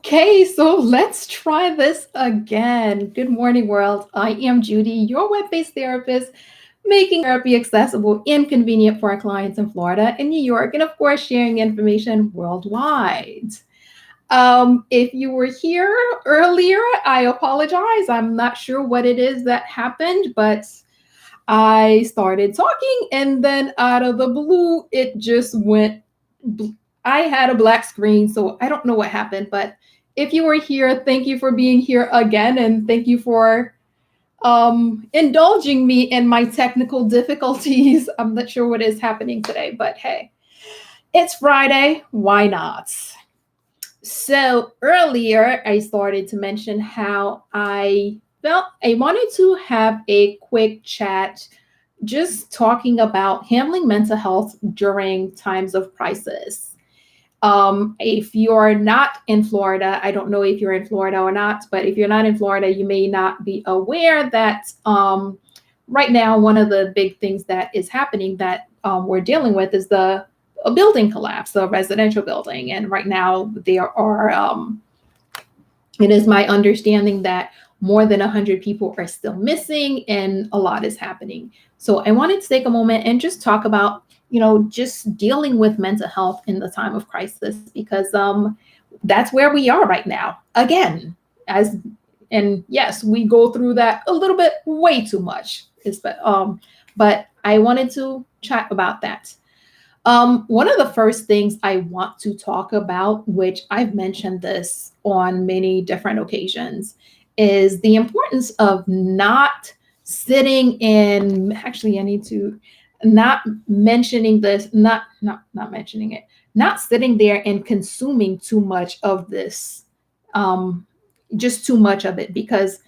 Okay, so let's try this again. Good morning, world. I am Judy, your web based therapist, making therapy accessible and convenient for our clients in Florida and New York, and of course, sharing information worldwide. If you were here earlier, I apologize. I'm not sure what it is that happened, but I started talking, and then out of the blue, it just went. I had a black screen, so I don't know what happened. But if you were here, thank you for being here again, and thank you for indulging me in my technical difficulties. I'm not sure what is happening today, but hey, it's Friday. Why not? So earlier, I started to mention how I felt I wanted to have a quick chat just talking about handling mental health during times of crisis. If you're not in Florida, I don't know if you're in Florida or not, but if you're not in Florida, you may not be aware that right now, one of the big things that is happening that we're dealing with is a building collapse, a residential building. And right now, there are, it is my understanding that more than 100 people are still missing and a lot is happening. So I wanted to take a moment and just talk about, just dealing with mental health in the time of crisis, because that's where we are right now. Again, and yes, we go through that a little bit way too much. But I wanted to chat about that. One of the first things I want to talk about, which I've mentioned this on many different occasions, is the importance of not sitting in. Actually, I need to not mentioning this, not mentioning it, not sitting there and consuming too much of this, just too much of it, because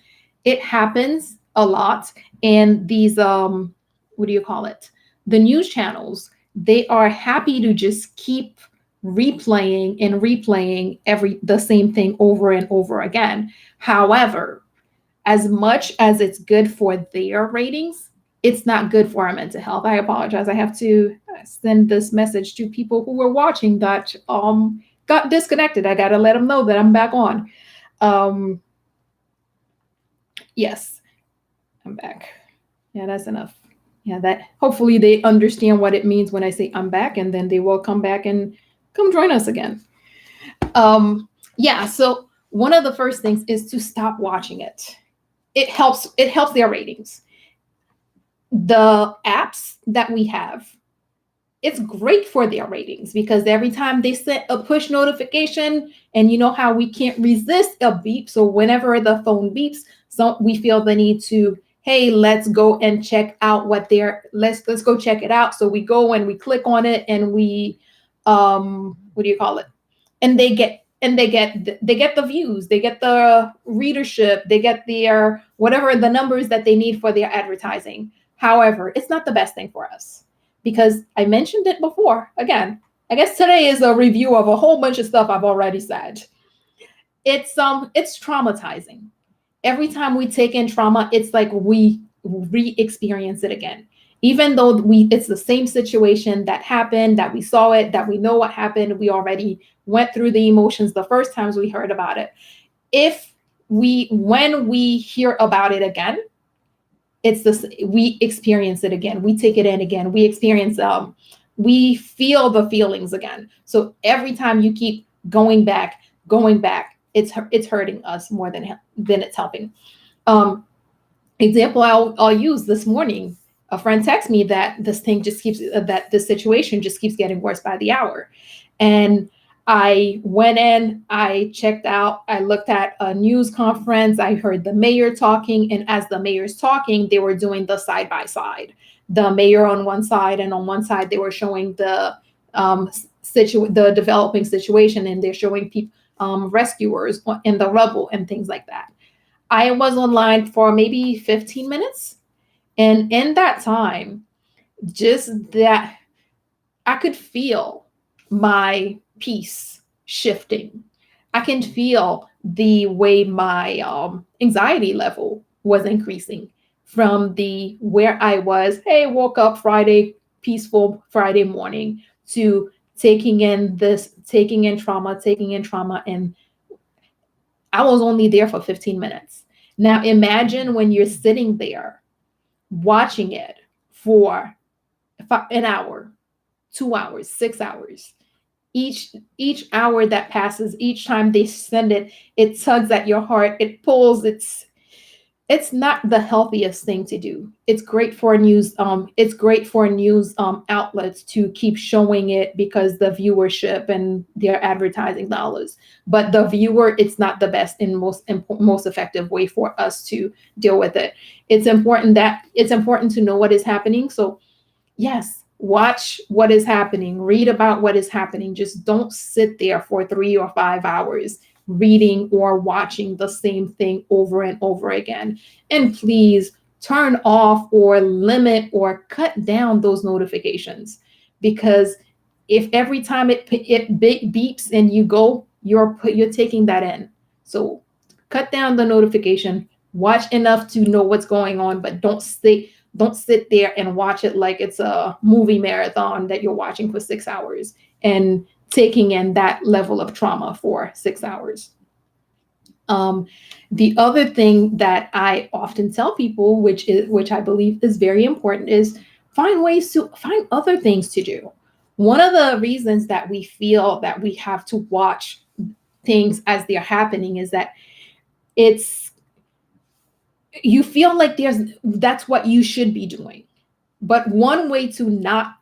it happens a lot. And these, what do you call it? The news channels, they are happy to just keep replaying and replaying the same thing over and over again. However, as much as it's good for their ratings, it's not good for our mental health. I apologize. I have to send this message to people who were watching that got disconnected. I got to let them know that I'm back on. Um, yes, I'm back. Yeah, that's enough. Yeah, that hopefully they understand what it means when I say I'm back, and then they will come back and come join us again. Yeah, so one of the first things is to stop watching it. It helps their ratings. The apps that we have, it's great for their ratings, because every time they send a push notification, and you know how we can't resist a beep. So whenever the phone beeps, so we feel the need to, hey, let's go and check out what they're, let's go check it out. So we go and we click on it, and we, what do you call it? And they get the views, they get the readership, they get their whatever the numbers that they need for their advertising. However, it's not the best thing for us, because I mentioned it before. Again, I guess today is a review of a whole bunch of stuff I've already said. It's traumatizing. Every time we take in trauma, it's like we re-experience it again. Even though it's the same situation that happened, that we saw it, that we know what happened, we already went through the emotions the first times we heard about it. When we hear about it again, it's this, we experience it again, we take it in again, we feel the feelings again. So every time you keep going back, it's hurting us more than it's helping. Example I'll use this morning. A friend texted me that this situation just keeps getting worse by the hour. And I went in, I checked out, I looked at a news conference, I heard the mayor talking, and as the mayor's talking, they were doing the side by side. The mayor on one side, and on one side they were showing the developing situation, and they're showing people, rescuers in the rubble and things like that. I was online for maybe 15 minutes. And in that time, just that, I could feel my peace shifting. I can feel the way my anxiety level was increasing from the where I was, hey, woke up Friday, peaceful Friday morning, to taking in trauma, and I was only there for 15 minutes. Now imagine when you're sitting there watching it for an hour, 2 hours, 6 hours. Each hour that passes, each time they send it, it tugs at your heart, it pulls. It's not the healthiest thing to do. It's great for news outlets to keep showing it because the viewership and their advertising dollars. But the viewer, it's not the best and most effective way for us to deal with it. It's important to know what is happening. So yes, watch what is happening, read about what is happening. Just don't sit there for 3 or 5 hours reading or watching the same thing over and over again. And please turn off or limit or cut down those notifications, because if every time it beeps and you go, you're taking that in. So cut down the notification, watch enough to know what's going on, but don't sit there and watch it like it's a movie marathon that you're watching for 6 hours and taking in that level of trauma for 6 hours. Um, the other thing that I often tell people, which I believe is very important, is find other things to do. One of the reasons that we feel that we have to watch things as they're happening is that it's you feel like that's what you should be doing. But one way to not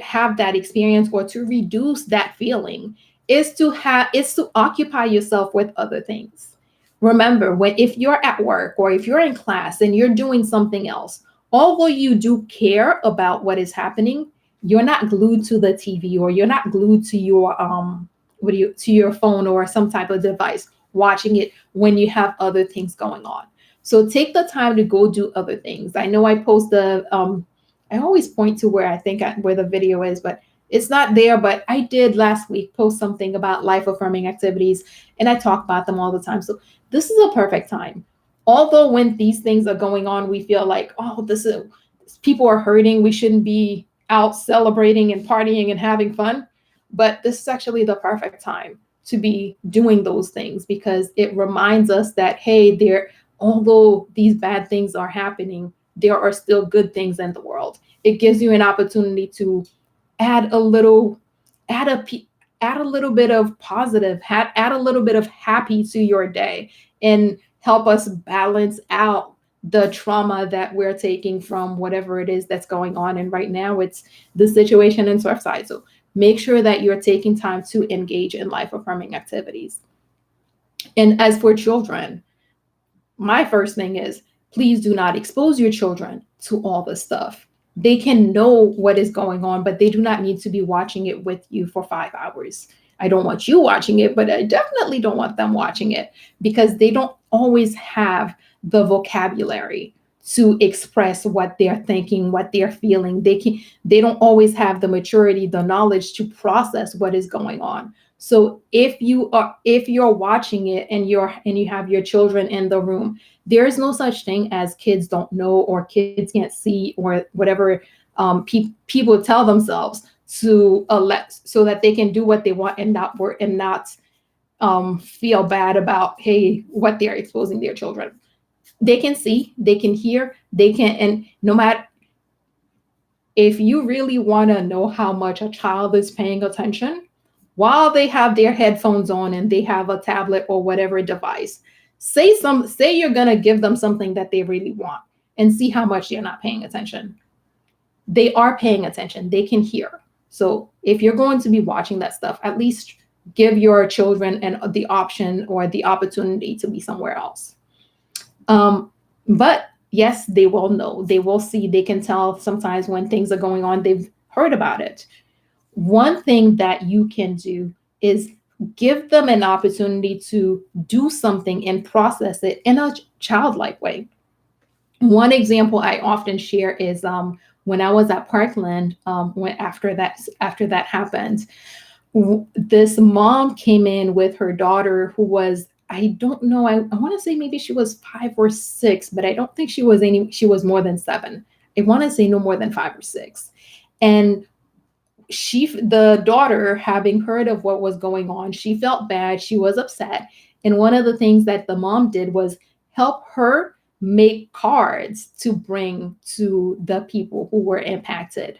have that experience or to reduce that feeling is to occupy yourself with other things. Remember, if you're at work or if you're in class and you're doing something else, although you do care about what is happening, you're not glued to the TV, or you're not glued to your to your phone or some type of device watching it when you have other things going on. So take the time to go do other things. I know I post I always point to where where the video is, but it's not there. But I did last week post something about life affirming activities, and I talk about them all the time. So this is a perfect time. Although when these things are going on, we feel like, oh, people are hurting. We shouldn't be out celebrating and partying and having fun. But this is actually the perfect time to be doing those things, because it reminds us that, hey, although these bad things are happening, there are still good things in the world. It gives you an opportunity to add a little, add a, add a little bit of positive, add a little bit of happy to your day, and help us balance out the trauma that we're taking from whatever it is that's going on. And right now it's the situation in Surfside. So make sure that you're taking time to engage in life affirming activities. And as for children, my first thing is, please do not expose your children to all this stuff. They can know what is going on, but they do not need to be watching it with you for 5 hours. I don't want you watching it, but I definitely don't want them watching it, because they don't always have the vocabulary to express what they're thinking, what they're feeling. They don't always have the maturity, the knowledge to process what is going on. So if you're watching it and you have your children in the room, there is no such thing as kids don't know or kids can't see or whatever people tell themselves to so that they can do what they want and not work and not feel bad about, hey, what they're exposing their children. They can see, they can hear, and no matter, if you really want to know how much a child is paying attention, while they have their headphones on and they have a tablet or whatever device, say you're going to give them something that they really want, and see how much they're not paying attention. They are paying attention. They can hear. So if you're going to be watching that stuff, at least give your children the option or the opportunity to be somewhere else. But yes, they will know. They will see. They can tell sometimes when things are going on. They've heard about it. One thing that you can do is give them an opportunity to do something and process it in a childlike way. One example I often share is when I was at Parkland, after that happened, this mom came in with her daughter who was, I don't know, I want to say maybe she was 5 or 6, but I don't think she was more than 7. I want to say no more than 5 or 6. And The daughter, having heard of what was going on, she felt bad, she was upset, and one of the things that the mom did was help her make cards to bring to the people who were impacted.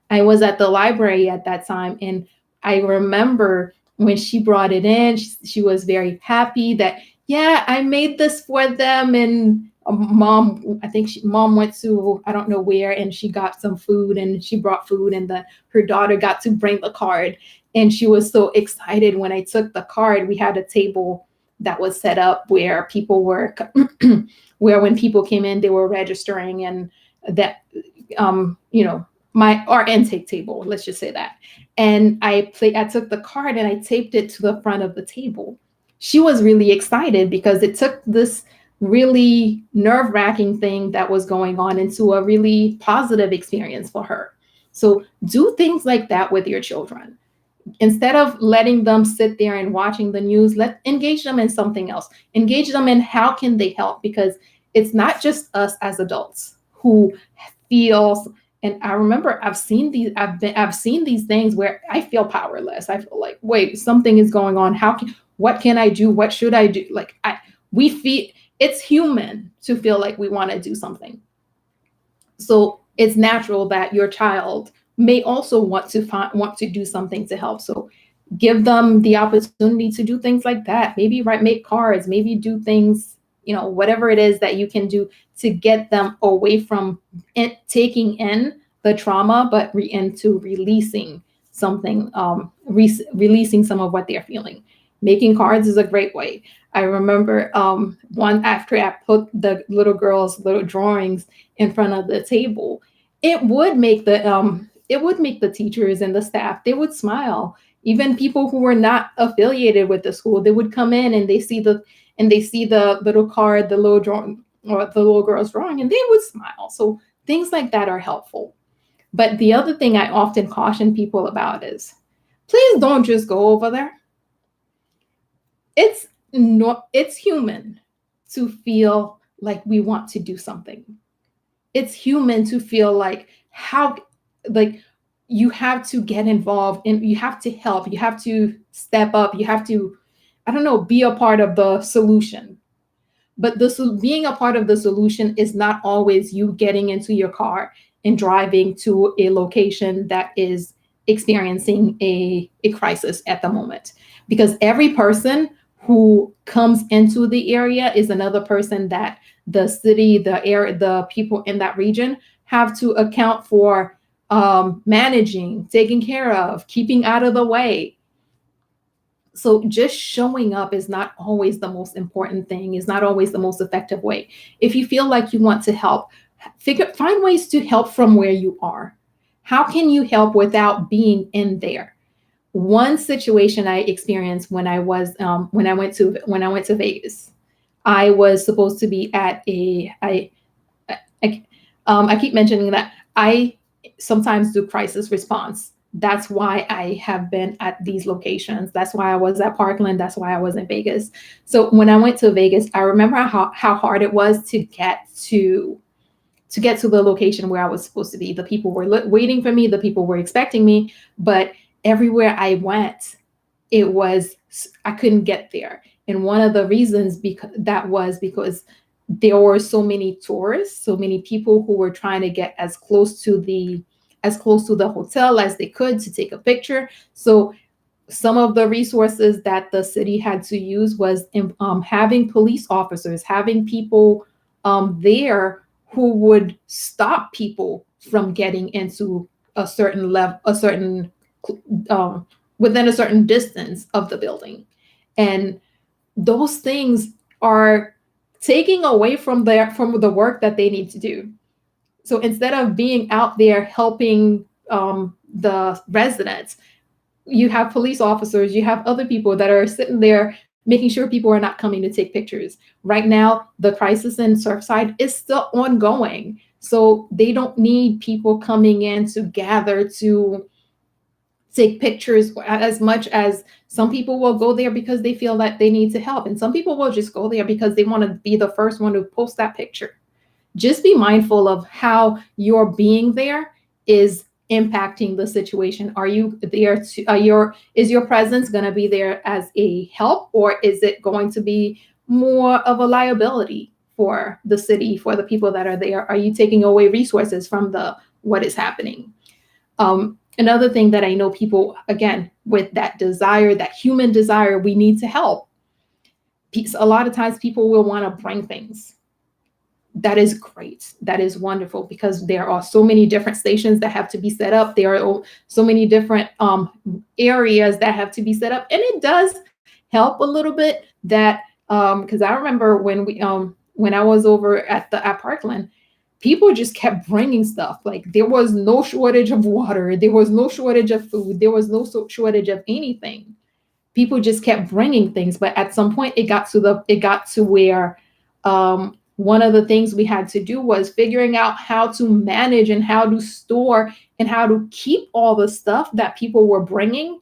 I was at the library at that time, and I remember when she brought it in, she was very happy that, yeah, I made this for them. And mom, I think mom went to, I don't know where, and she got some food, and she brought food, and her daughter got to bring the card. And she was so excited when I took the card. We had a table that was set up where people were, where when people came in, they were registering, and that, you know, our intake table, let's just say that. And I took the card and I taped it to the front of the table. She was really excited because it took this really nerve-wracking thing that was going on into a really positive experience for her. So do things like that with your children. Instead of letting them sit there and watching the news, let engage them in something else. Engage them in how can they help, because it's not just us as adults who feel. And I remember I've seen these things where I feel powerless. I feel like, wait, something is going on. What can I do? What should I do? Like, we feel it's human to feel like we want to do something. So it's natural that your child may also want to do something to help. So give them the opportunity to do things like that. Maybe make cards, maybe do things, whatever it is that you can do to get them away from taking in the trauma, but into releasing something, releasing some of what they're feeling. Making cards is a great way. I remember one after I put the little girls' little drawings in front of the table, it would make the teachers and the staff, they would smile. Even people who were not affiliated with the school, they would come in and they see the little card, the little drawing, or the little girl's drawing, and they would smile. So things like that are helpful. But the other thing I often caution people about is, please don't just go over there. It's human to feel like we want to do something. It's human to feel like you have to get involved and you have to help, you have to step up, you have to, I don't know, be a part of the solution. But being a part of the solution is not always you getting into your car and driving to a location that is experiencing a crisis at the moment. Because every person who comes into the area is another person that the city, the people in that region have to account for, managing, taking care of, keeping out of the way. So just showing up is not always the most important thing, is not always the most effective way. If you feel like you want to help, find ways to help from where you are. How can you help without being in there? One situation I experienced when I went to Vegas, I was supposed to be at I keep mentioning that I sometimes do crisis response. That's why I have been at these locations. That's why I was at Parkland. That's why I was in Vegas. So when I went to Vegas, I remember how hard it was to get to the location where I was supposed to be. The people were waiting for me. The people were expecting me. But everywhere I went, I couldn't get there. And one of the reasons because there were so many tourists, so many people who were trying to get as close to the hotel as they could to take a picture. So some of the resources that the city had to use was having police officers, having people there who would stop people from getting into a certain level, within a certain distance of the building. And those things are taking away from the work that they need to do. So instead of being out there helping the residents, you have police officers, you have other people that are sitting there making sure people are not coming to take pictures. Right now, the crisis in Surfside is still ongoing. So they don't need people coming in to gather to take pictures as much as some people will go there because they feel that they need to help. And some people will just go there because they want to be the first one to post that picture. Just be mindful of how your being there is impacting the situation? Are you there to is your presence going to be there as a help, or is it going to be more of a liability for the city, for the people that are there? Are you taking away resources from the what is happening? Another thing that I know people, again, with that desire, that human desire, we need to help. A lot of times people will want to bring things. That is great. That is wonderful, because there are so many different stations that have to be set up. There are so many different areas that have to be set up, and it does help a little bit. That because I remember when I was over at Parkland, people just kept bringing stuff. Like, there was no shortage of water, there was no shortage of food, there was no shortage of anything. People just kept bringing things, but at some point it got to where one of the things we had to do was figuring out how to manage and how to store and how to keep all the stuff that people were bringing.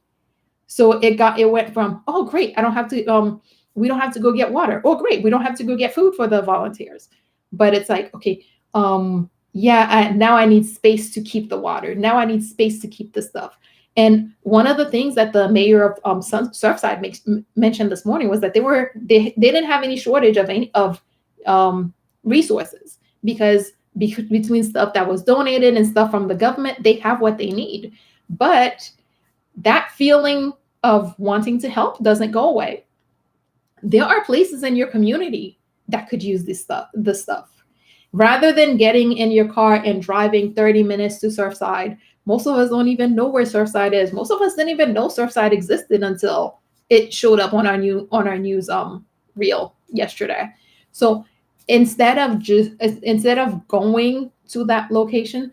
So it went from, oh great, I don't have to we don't have to go get water. Oh great, we don't have to go get food for the volunteers. But it's like, okay, yeah, now I need space to keep the water. Now I need space to keep the stuff. And one of the things that the mayor of Surfside mentioned this morning was that they didn't have any shortage of any of resources, because between stuff that was donated and stuff from the government, they have what they need. But that feeling of wanting to help doesn't go away. There are places in your community that could use this stuff. Rather than getting in your car and driving 30 minutes to Surfside, most of us don't even know where Surfside is. Most of us didn't even know Surfside existed until it showed up on our news reel yesterday. So instead of going to that location,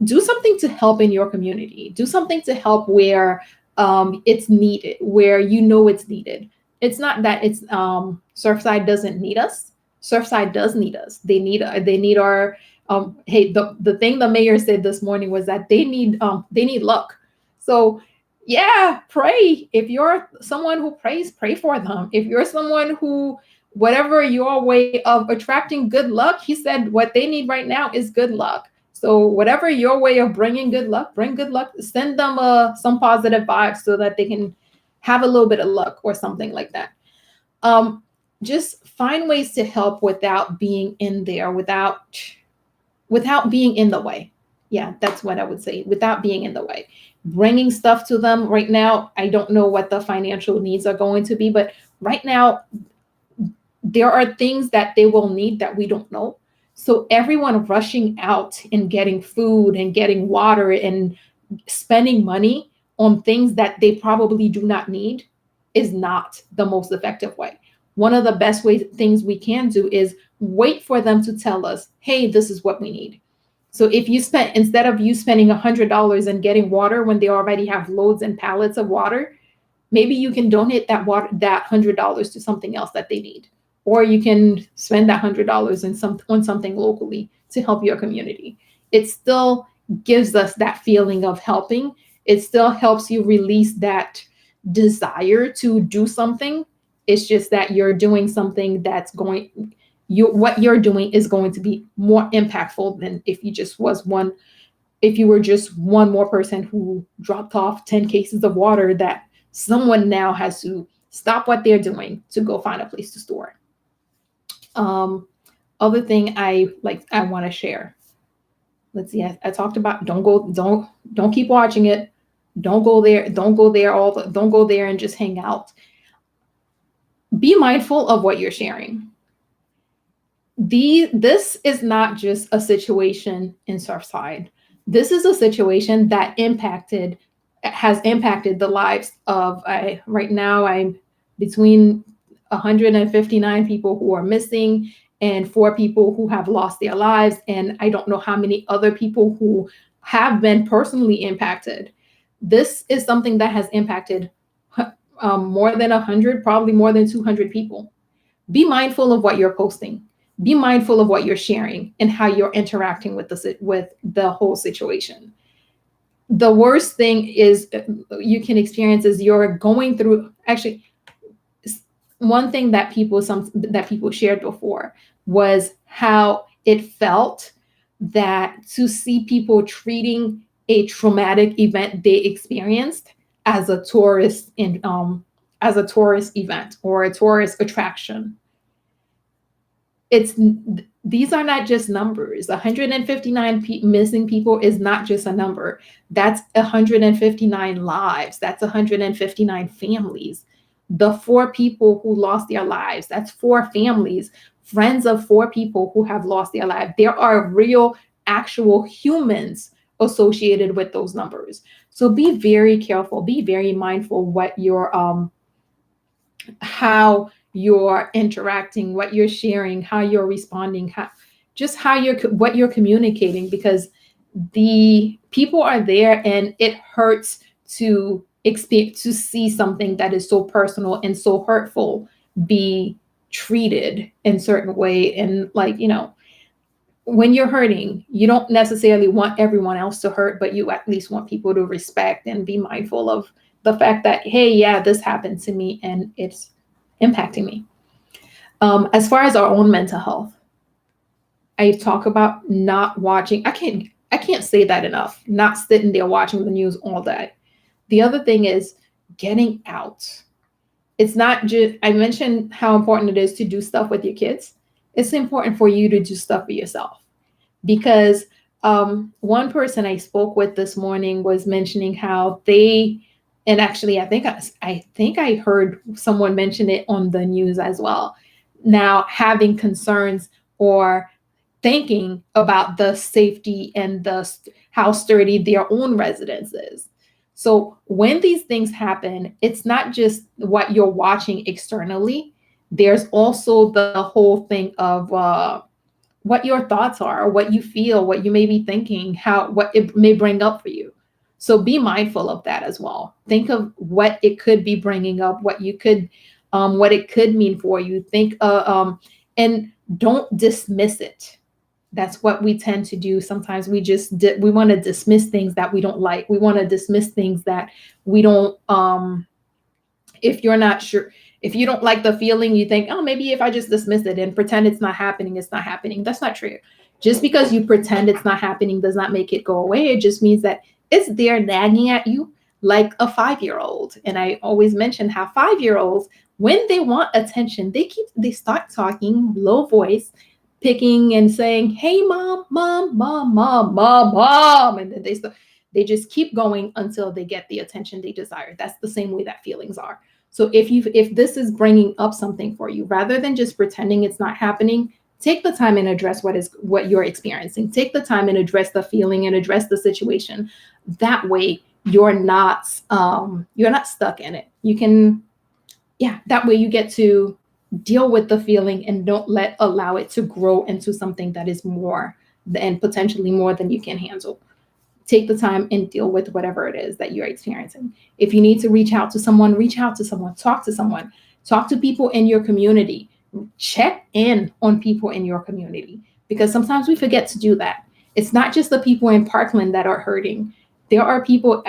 do something to help in your community. Do something to help where it's needed, where you know it's needed. It's not that it's Surfside doesn't need us. Surfside does need us. They need our hey, the thing the mayor said this morning was that they need luck. So yeah, pray. If you're someone who prays, pray for them. If you're someone who, whatever your way of attracting good luck, he said what they need right now is good luck. So whatever your way of bringing good luck, bring good luck. Send them some positive vibes so that they can have a little bit of luck or something like that. Just find ways to help without being in there, without being in the way. Yeah, that's what I would say. Without being in the way, bringing stuff to them right now. I don't know what the financial needs are going to be, but right now there are things that they will need that we don't know. So everyone rushing out and getting food and getting water and spending money on things that they probably do not need is not the most effective way. One of the best things we can do is wait for them to tell us, hey, this is what we need. So if you instead of you spending $100 and getting water when they already have loads and pallets of water, maybe you can donate that $100 to something else that they need. Or you can spend that $100 on something locally to help your community. It still gives us that feeling of helping. It still helps you release that desire to do something. It's just that you're doing something that's what you're doing is going to be more impactful than if you were just one more person who dropped off 10 cases of water that someone now has to stop what they're doing to go find a place to store. Other thing I want to share. Let's see. I talked about don't keep watching it. Don't go there. Don't go there and just hang out. Be mindful of what you're sharing. This is not just a situation in Surfside. This is a situation that has impacted the lives of right now I'm between 159 people who are missing and 4 people who have lost their lives, and I don't know how many other people who have been personally impacted. This is something that has impacted more than 100, probably more than 200 people. Be mindful of what you're posting. Be mindful of what you're sharing and how you're interacting with the whole situation. The worst thing is you can experience is you're going through. Actually, one thing that people shared before was how it felt that to see people treating a traumatic event they experienced as a tourist in as a tourist event or a tourist attraction. It's these are not just numbers. 159 missing people is not just a number. That's 159 lives. That's 159 families. The four people who lost their lives, that's four families, friends of four people who have lost their lives. There are real, actual humans associated with those numbers. So be very careful, be very mindful what your how you're interacting, what you're sharing, how you're responding, just how you're what you're communicating, because the people are there and it hurts to expect to see something that is so personal and so hurtful be treated in certain way. And like, when you're hurting, you don't necessarily want everyone else to hurt, but you at least want people to respect and be mindful of the fact that, hey, yeah, this happened to me and it's impacting me. As far as our own mental health, I talk about not watching. I can't say that enough. Not sitting there watching the news all day. The other thing is getting out. It's not just, I mentioned how important it is to do stuff with your kids. It's important for you to do stuff for yourself, because one person I spoke with this morning was mentioning how they, and actually I think I heard someone mention it on the news as well. Now having concerns or thinking about the safety and how sturdy their own residence is. So when these things happen, it's not just what you're watching externally. There's also the whole thing of what your thoughts are, what you feel, what you may be thinking, how what it may bring up for you. So be mindful of that as well. Think of what it could be bringing up, what it could mean for you. And don't dismiss it. That's what we tend to do. Sometimes we want to dismiss things that we don't like. We want to dismiss things that we don't. If you're not sure, if you don't like the feeling, you think, oh, maybe if I just dismiss it and pretend it's not happening, it's not happening. That's not true. Just because you pretend it's not happening does not make it go away. It just means that it's there nagging at you like a 5-year-old. And I always mention how 5-year-olds, when they want attention, they start talking low voice, picking and saying, hey, mom, mom, mom, mom, mom, mom. And then they just keep going until they get the attention they desire. That's the same way that feelings are. So if this is bringing up something for you, rather than just pretending it's not happening, take the time and address what you're experiencing. Take the time and address the feeling and address the situation. That way you're not stuck in it. You can, yeah, that way you get to deal with the feeling and don't allow it to grow into something that is more and potentially more than you can handle. Take the time and deal with whatever it is that you're experiencing. If you need to reach out to someone, talk to someone, talk to people in your community, check in on people in your community, because sometimes we forget to do that. It's not just the people in Parkland that are hurting. There are people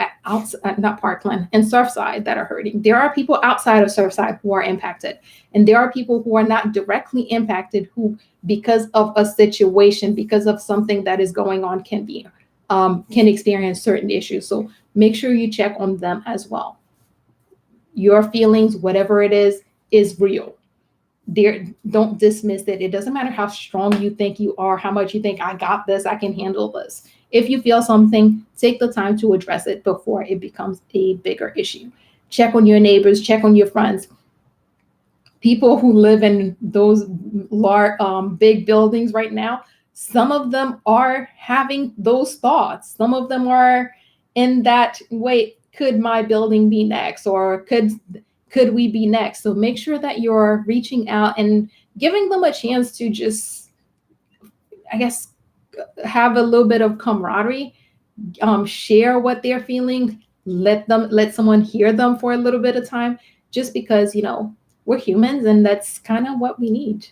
not Parkland, and Surfside that are hurting. There are people outside of Surfside who are impacted. And there are people who are not directly impacted who, because of a situation, because of something that is going on, can experience certain issues. So make sure you check on them as well. Your feelings, whatever it is real. Don't dismiss it. It doesn't matter how strong you think you are, how much you think I got this, I can handle this. If you feel something, take the time to address it before it becomes a bigger issue. Check on your neighbors, check on your friends. People who live in those large, big buildings right now, some of them are having those thoughts. Some of them are in that, wait, could my building be next? Or could we be next? So make sure that you're reaching out and giving them a chance to just, I guess, have a little bit of camaraderie, share what they're feeling, let someone hear them for a little bit of time, just because, we're humans and that's kind of what we need.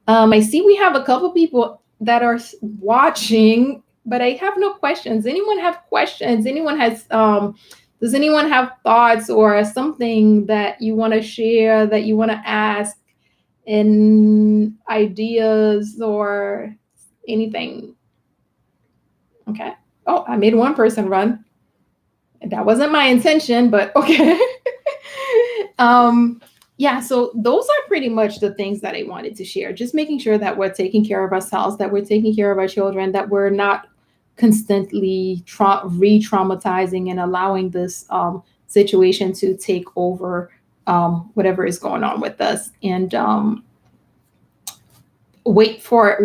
I see we have a couple people that are watching, but I have no questions. Anyone have questions? Does anyone have thoughts or something that you want to share, that you want to ask, and ideas or anything? Okay. Oh, I made one person run. That wasn't my intention, but okay. um, yeah, so those are pretty much the things that I wanted to share. Just making sure that we're taking care of ourselves, that we're taking care of our children, that we're not constantly re-traumatizing and allowing this situation to take over whatever is going on with us, and wait for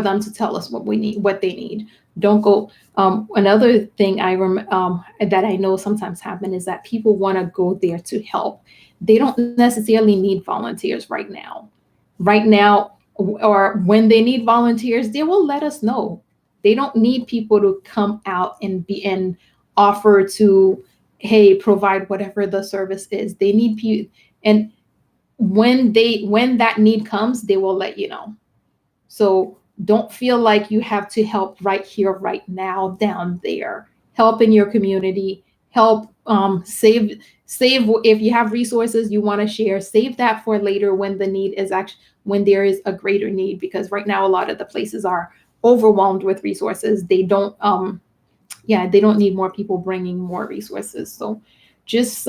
them to tell us what we need, what they need. Don't go. Another thing that I know sometimes happen is that people want to go there to help. They don't necessarily need volunteers right now. Right now, or when they need volunteers, they will let us know. They don't need people to come out and offer to, hey, provide whatever the service is. They need people, and when that need comes, they will let you know. So don't feel like you have to help right here, right now, down there. Help in your community. Help save if you have resources you want to share. Save that for later when the need is actually when there is a greater need. Because right now a lot of the places are overwhelmed with resources. They don't need more people bringing more resources. So just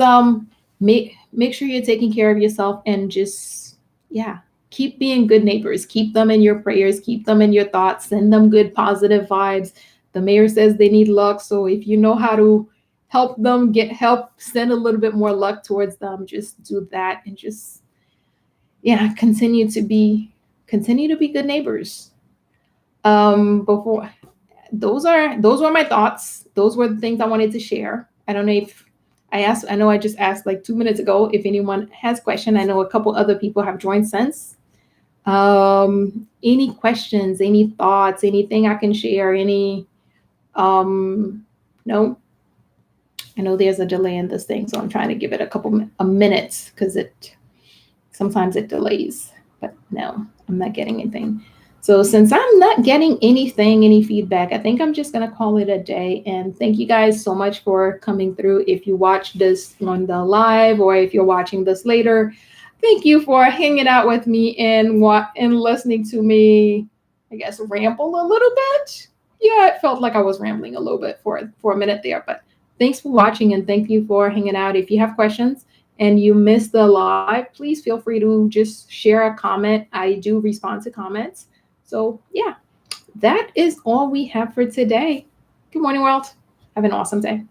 make sure you're taking care of yourself, and just, yeah, keep being good neighbors. Keep them in your prayers, keep them in your thoughts, send them good positive vibes. The mayor says they need luck, so if you know how to help them get help, send a little bit more luck towards them, just do that. And just, yeah, continue to be good neighbors. Before those were my thoughts. Those were the things I wanted to share. I don't know if I know I just asked like 2 minutes ago if anyone has question. I know a couple other people have joined since. Any questions, any thoughts, anything I can share, any no. I know there's a delay in this thing, so I'm trying to give it a minutes because it sometimes it delays. But no, I'm not getting anything. So since I'm not getting anything, any feedback, I think I'm just gonna call it a day. And thank you guys so much for coming through. If you watch this on the live, or if you're watching this later, thank you for hanging out with me and listening to me, I guess, ramble a little bit. Yeah, it felt like I was rambling a little bit for a minute there, but thanks for watching, and thank you for hanging out. If you have questions and you missed the live, please feel free to just share a comment. I do respond to comments. So, yeah, that is all we have for today. Good morning, world. Have an awesome day.